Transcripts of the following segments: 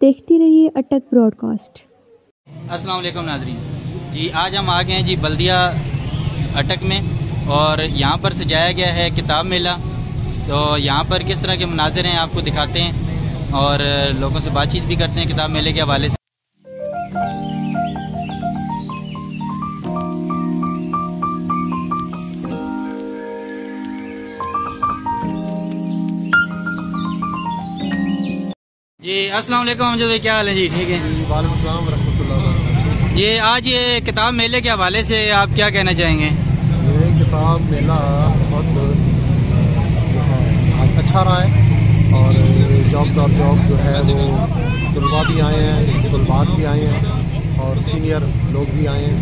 देखते रहिए अटक ब्रॉडकास्ट। अस्सलाम वालेकुम नाज़रीन जी, आज हम आ गए हैं जी बल्दिया अटक में और यहाँ पर सजाया गया है किताब मेला। तो यहाँ पर किस तरह के मनाज़िर हैं आपको दिखाते हैं और लोगों से बातचीत भी करते हैं किताब मेले के हवाले से। जी अस्सलाम वालेकुम अमजद भाई, क्या हाल है जी? ठीक है जी, वालेकुम अस्सलाम रहमतुल्लाह। ये आज ये किताब मेले के हवाले से आप क्या कहना चाहेंगे? ये किताब मेला बहुत अच्छा रहा है और जॉब जो है वो तलबा भी आए हैं, तलबात भी आए हैं और सीनियर लोग भी आए हैं।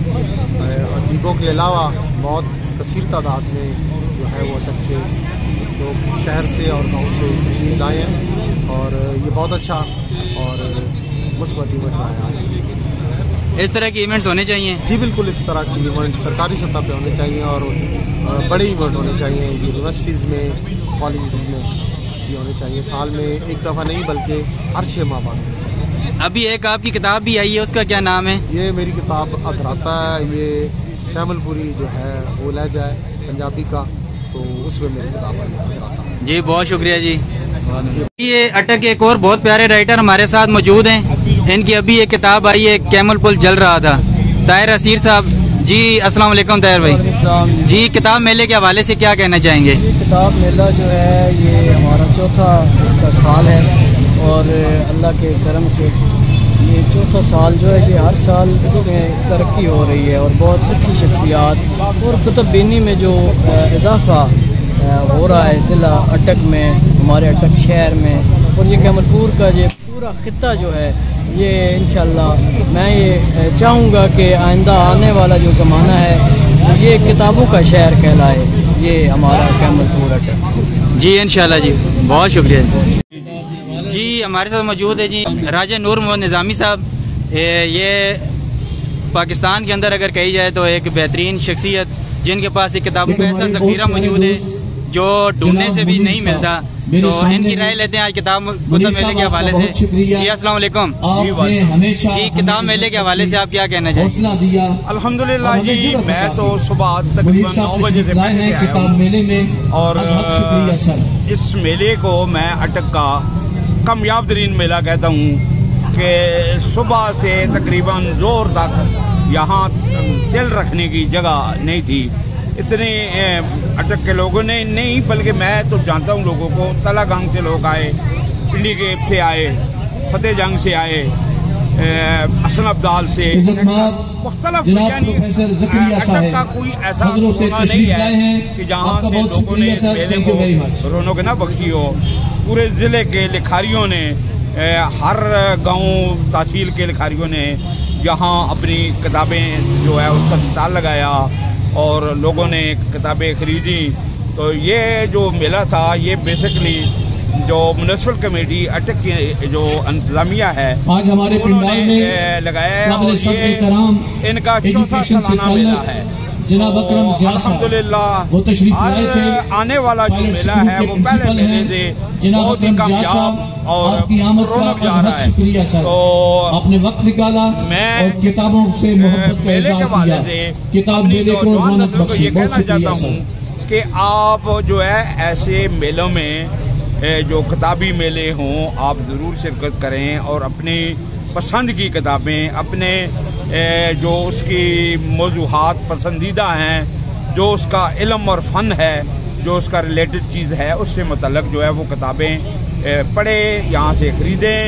अदीबों के अलावा बहुत कसीर तादाद में जो है वो अटक से लोग शहर से और गाँव से तशरीफ लाए हैं और ये बहुत अच्छा और मुस्बत इवेंट रहा है। इस तरह के इवेंट्स होने चाहिए जी बिल्कुल, इस तरह के इवेंट सरकारी सतह पे होने चाहिए और बड़े इवेंट होने चाहिए यूनिवर्सिटीज़ में, कॉलेज में ये होने चाहिए। साल में एक दफ़ा नहीं बल्कि हर 6 माह बाद होने चाहिए। अभी एक आपकी किताब भी आई है, उसका क्या नाम है? ये मेरी किताब अधराता है, ये कैमलपुरी जो है वो लहजा है पंजाबी का, तो उसमें मेरी किताब आई अधराता। जी बहुत शुक्रिया जी। ये अटक एक और बहुत प्यारे राइटर हमारे साथ मौजूद हैं। इनकी अभी एक किताब आई है कैमल पुल जल रहा था, ताहिर असीर साहब जी। अस्सलाम वालेकुम ताहिर भाई जी। किताब मेले के हवाले से क्या कहना चाहेंगे? किताब मेला जो है ये हमारा चौथा इसका साल है और अल्लाह के करम से ये चौथा साल जो है ये हर साल इसमें तरक्की हो रही है और बहुत अच्छी शख्सियात और कुतुबीनी में जो इजाफा हो रहा है ज़िला अटक में, हमारे अटक शहर में, और ये कैमलपुर का ये पूरा खित्ता जो है ये इंशाल्लाह मैं ये चाहूँगा कि आइंदा आने वाला जो ज़माना है ये किताबों का शहर कहलाए, ये हमारा कैमलपुर अटक। जी इंशाल्लाह जी, बहुत शुक्रिया जी। हमारे साथ मौजूद है जी राजा नूर मोहम्मद निज़ामी साहब। ये पाकिस्तान के अंदर अगर कही जाए तो एक बेहतरीन शख्सियत जिनके पास एक किताबों का ऐसा ज़ख़ीरा मौजूद है जो ढूंढने से भी नहीं मिलता। तो इनकी राय लेते हैं आज किताब मेले के हवाले से। जी अस्सलाम वालेकुम जी। किताब मेले के हवाले से आप क्या कहना चाहिए? अल्हम्दुलिल्लाह जी, मैं तो सुबह तकरीबन 9 बजे से पहले किताब मेले में और इस मेले को मैं अटक का कामयाब तरीन मेला कहता हूँ कि सुबह से तकरीबन जोर तक यहाँ दिल रखने की जगह नहीं थी। इतने अटक के लोगों ने नहीं, बल्कि मैं तो जानता हूँ लोगों को, तलागंग से लोग आए, पिंडी गेट से आए, फतेह जंग से आए, हसन अब्दाल से, मुख्तलिफ अटक का कोई ऐसा कोना नहीं है कि जहाँ से लोगों ने इस मेले को रौनक न बख्शी हो। पूरे ज़िले के लिखारियों ने, हर गाँव तहसील के लिखारियों ने यहाँ अपनी किताबें जो है उसका स्टॉल लगाया और लोगों ने किताबें खरीदी। तो ये जो मेला था ये बेसिकली जो म्युनिसिपल कमेटी अटक की जो इंतजामिया है आज हमारे पिंडाल में लगाया है और ये इनका चौथा सालाना मेला है। जनाब अकरम अल्हम्दुलिल्लाह वो तशरीफ लाए थे। आने वाला जो मेला है वो पहले मेले से बहुत ही कामयाब और रौनक जा रहा है। तो आपने वक्त निकाला मैं और किताबों से मोहब्बत मेले के हवाले से किताब मेले को रौनक बख्शी। ये कहना चाहता हूँ कि आप जो है ऐसे मेलों में जो किताबी मेले हों आप ज़रूर शिरकत करें और अपनी पसंद की किताबें, अपने जो उसकी मौज़ूहात पसंदीदा हैं, जो उसका इल्म और फ़न है, जो उसका रिलेटेड चीज़ है, उससे मुतल्लक जो है वो किताबें पढ़े, यहाँ से ख़रीदें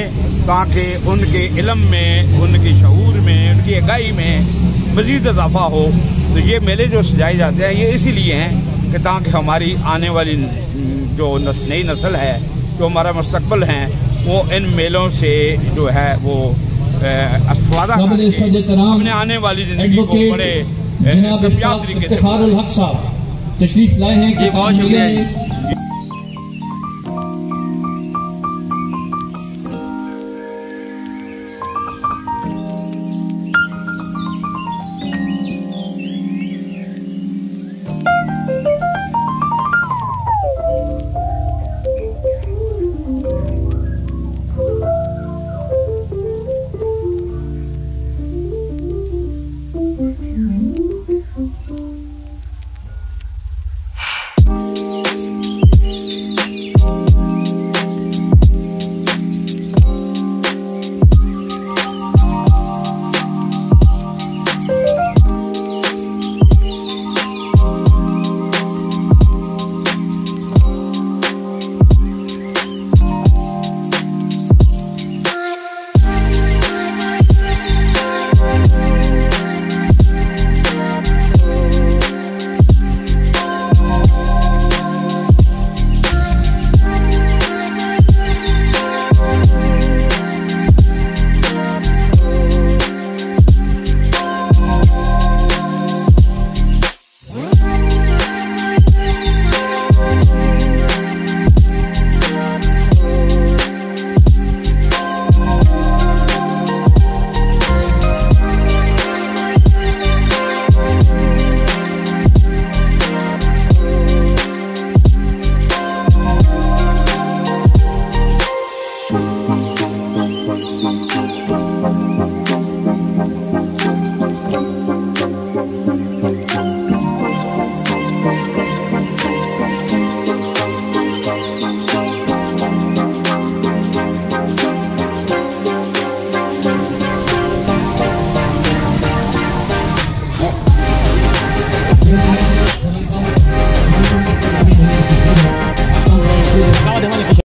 ताकि उनके इल्म में, उनके शऊर में, उनकी आगाही में मज़ीद इजाफ़ा हो। तो ये मेले जो सजाए जाते हैं ये इसीलिए हैं कि ताकि हमारी आने वाली जो नई नस्ल है, जो हमारा मुस्तकबिल है, वो इन मेलों से जो है वो इस्तेफादा अपने आने वाली ज़िंदगी को बड़े कामयाब तरीके से तशरीफ लाए हैं। बहुत शुक्रिया।